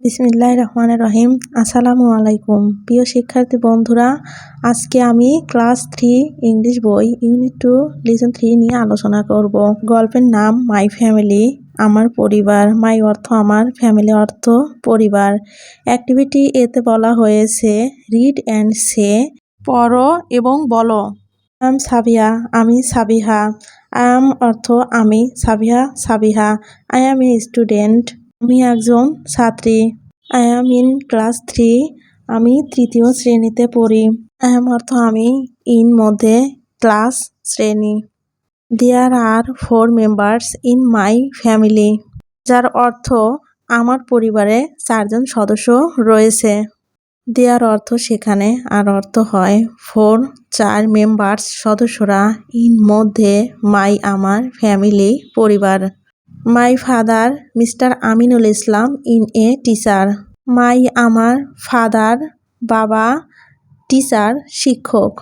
বিসমিল্লাহির রহমানির রহিম। আসসালামু আলাইকুম প্রিয় শিক্ষার্থী বন্ধুরা, আজকে আমি ক্লাস 3 ইংলিশ বই ইউনিট 2 লিসন 3 নিয়ে আলোচনা করব। গল্পের নাম মাই ফ্যামিলি, আমার পরিবার। মাই অর্থ আমার, ফ্যামিলি অর্থ পরিবার। অ্যাক্টিভিটি এতে বলা হয়েছে রিড অ্যান্ড সে, পড়ো এবং বলো। সাবিয়া, আমি সাবিহা। আই অর্থ আমি, Sabiha. I M a student, আমি একজন ছাত্রী। আই এম ইন ক্লাস 3, আমি তৃতীয় শ্রেণীতে পড়ি। আই এম অর্থ আমি, ইন মধ্যে, ক্লাস শ্রেণী। দেয়ার আর 4 মেম্বার্স ইন মাই ফ্যামিলি, যার অর্থ আমার পরিবারে 4 জন সদস্য রয়েছে। দেয়ার অর্থ সেখানে, আর অর্থ হয় 4 4 মেম্বার্স সদস্যরা, ইন মধ্যে, মাই আমার, ফ্যামিলি পরিবার। My father Mr Aminul Islam in a teacher, my আমার ফাদার বাবা, টিচার শিক্ষক।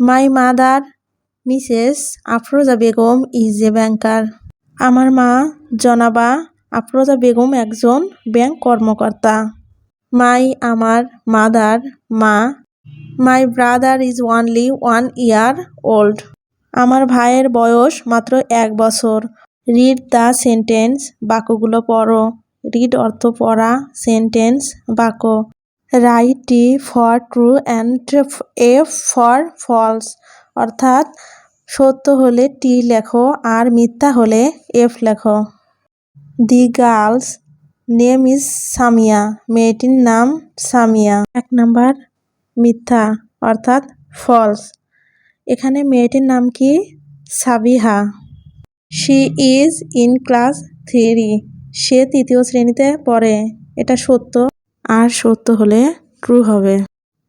My mother Mrs Afroza Begum is a banker, আমার মা জনাবা আফরোজা বেগম একজন ব্যাংক কর্মকর্তা। মাই আমার মাদার মা, my brother is only 1 year old, আমার ভাইয়ের বয়স মাত্র 1 বছর। রিড দ্য সেন্টেন্স, বাক্যগুলো পড়ো। রিড অর্থ পড়া, সেন্টেন্স বাক্য। Write T for true and F for false, অর্থাৎ সত্য হলে টি লেখো আর মিথ্যা হলে এফ লেখো। দি গার্লস নেম ইজ সামিয়া, মেয়েটির নাম সামিয়া। 1 নাম্বার মিথ্যা অর্থাৎ ফলস, এখানে মেয়েটির নাম কি? Sabiha. She is in class 3, সে 3য় শ্রেণীতে পড়ে, এটা সত্য, আর সত্য হলে ট্রু হবে।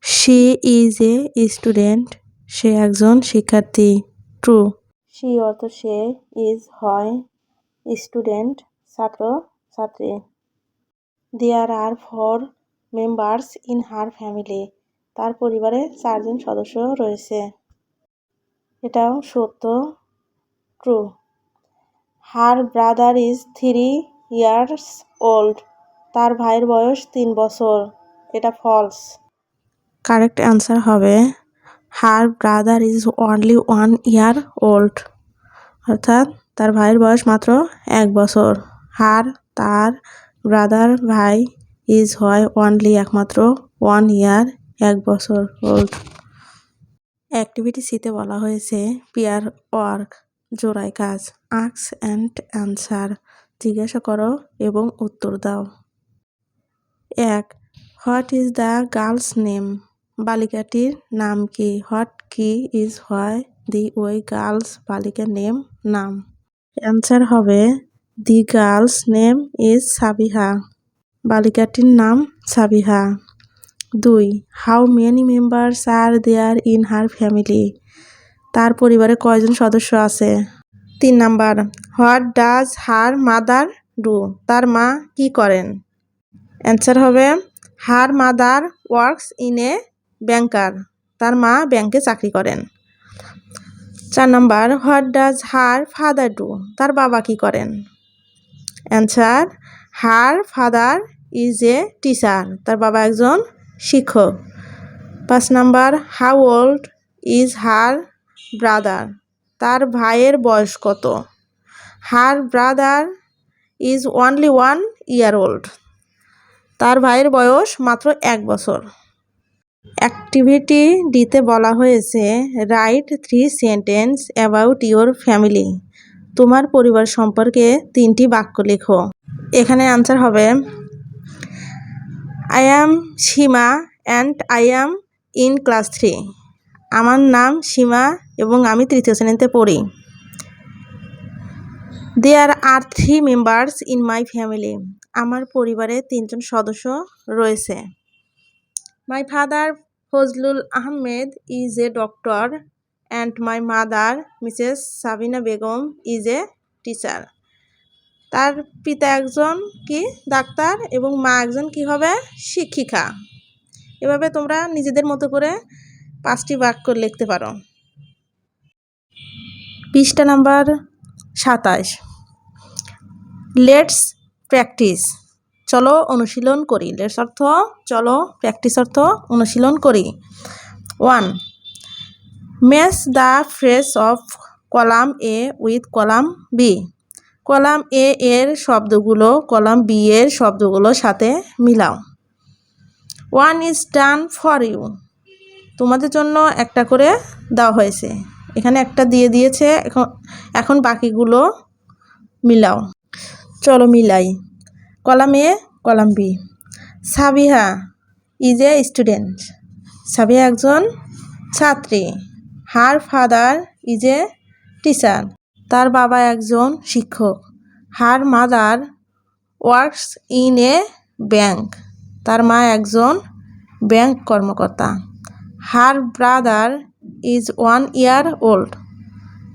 শি ইজ এ স্টুডেন্ট, সে একজন শিক্ষার্থী, ট্রু। শি অর্থ সে, ইজ হয়, স্টুডেন্ট ছাত্র ছাত্রী। দেয়ার আর 4 মেম্বার্স ইন হার ফ্যামিলি, তার পরিবারে 4 জন সদস্য রয়েছে, এটাও সত্য, true. Her brother is 3 years old, তার ভাইয়ের বয়স 3 বছর, এটা ফলস। কারেক্ট অ্যান্সার হবে হার brother is only 1 year old, অর্থাৎ তার ভাইয়ের বয়স মাত্র 1 বছর। হার তার, ব্রাদার ভাই, ইজ হয় অনলি একমাত্র, 1 year 1 বছর ওল্ড। অ্যাক্টিভিটি সিতে বলা হয়েছে পেয়ার ওয়ার্ক, জোড়ায় কাজ। আস্ক অ্যান্ড অ্যান্সার, জিজ্ঞাসা করো এবং উত্তর দাও। 1. What is the girl's name, বালিকাটির নাম কি? হোয়াট কি ইজ হয়, দি ওই গার্লস বালিকার নেম নাম। অ্যান্সার হবে the girl's name is Sabiha, বালিকাটির নাম সাবিহা। 2. How many members are there in her family, তার পরিবারে কয়জন সদস্য আছে? 3 number what does her mother do, তার মা কি করেন? অ্যান্সার হবে her mother works in a banker, তার মা ব্যাংকে চাকরি করেন। 4 number what does her father do, তার বাবা কি করেন? Answer her father is a teacher, তার বাবা একজন শিক্ষক। 5 number how old is her brother, তার ভাইয়ের বয়স কত? হার brother is only 1 year old, তার ভাইয়ের বয়স মাত্র 1 বছর। অ্যাক্টিভিটি ডিতে বলা হয়েছে write 3 sentence about your family, তোমার পরিবার সম্পর্কে 3টি বাক্য লেখো। এখানে আনসার হবে I am Seema and I am in class 3, আমার নাম সীমা এবং আমি 3য় শ্রেণীতে পড়ি। There are 3 members in my family, আমার পরিবারে 3 জন সদস্য রয়েছে। My father Fazlul Ahmed is a doctor and my mother Mrs Sabina Begum is a teacher. তার পিতা একজন কি ডাক্তার এবং মা একজন কি হবে শিক্ষিকা। এভাবে তোমরা নিজেদের মতো করে 5টি বাক্য লিখতে পারো। পৃষ্ঠা নাম্বার 27। লেটস প্র্যাকটিস, চলো অনুশীলন করি। লেটস অর্থ চলো, প্র্যাকটিস অর্থ অনুশীলন করি। 1. Match the phrase of column A with column B. Column A এর শব্দগুলো কলাম বি এর শব্দগুলোর সাথে মিলাও। 1 is done for you, তোমাদের জন্য একটা করে দেওয়া হয়েছে। এখানে একটা দিয়ে দিয়েছে, এখন বাকিগুলো মিলাও। চলো মিলাই। Column A column B. Sabiha is a student, Sabiha একজন ছাত্রী। Her father is a teacher, তার বাবা একজন শিক্ষক। Her mother works in a bank, তার মা একজন ব্যাংক কর্মকর্তা। Her brother is 1 year old,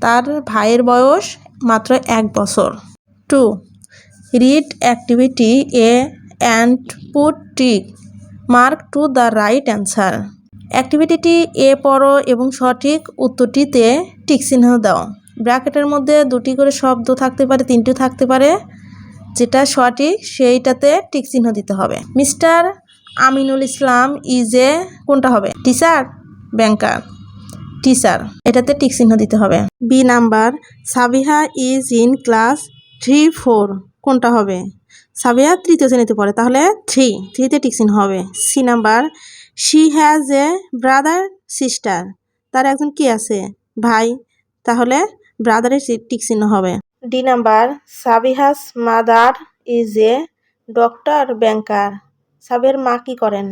তার ভাইয়ের বয়স মাত্র 1 বছর। 2. Read activity A and put tick mark to the right answer. Activity A পড়ো এবং সঠিক উত্তরটিতে টিক চিহ্ন দাও। ব্র্যাকেটের মধ্যে 2টি করে শব্দ থাকতে পারে, 3টিও থাকতে পারে। যেটা সঠিক সেইটাতে টিক চিহ্ন দিতে হবে। Mr Aminul Islam is a, কোনটা হবে? টিচার, ব্যাংকার, টিচার, এটাতে টিক চিহ্ন দিতে হবে। B number, Sabiha is in class 3-4, কোনটা হবে? সাবিহা 3য় শ্রেণীতে পড়ে, তাহলে 3তে টিক চিহ্ন হবে। C number, she has a brother sister, তার একজন কি আছে? ভাই, তাহলে ব্রাদারের টিক চিহ্ন হবে। D number, Sabiha's mother is a doctor banker, সাবিহার মা কি করেন?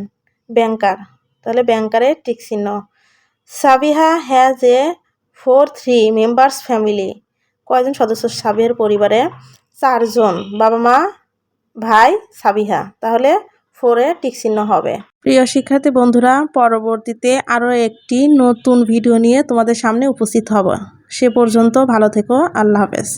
ব্যাংকার, তাহলে ব্যাংকারের টিক চিহ্ন। Sabiha has a 3 members family, কয়জন সদস্য সাবিহার পরিবারে? 4 জন, বাবা মা ভাই সাবিহা, তাহলে 4-এ টিক চিহ্ন হবে। প্রিয় শিক্ষার্থী বন্ধুরা, পরবর্তীতে আরও একটি নতুন ভিডিও নিয়ে তোমাদের সামনে উপস্থিত হব। সে পর্যন্ত ভালো থেকো। আল্লাহ হাফেজ।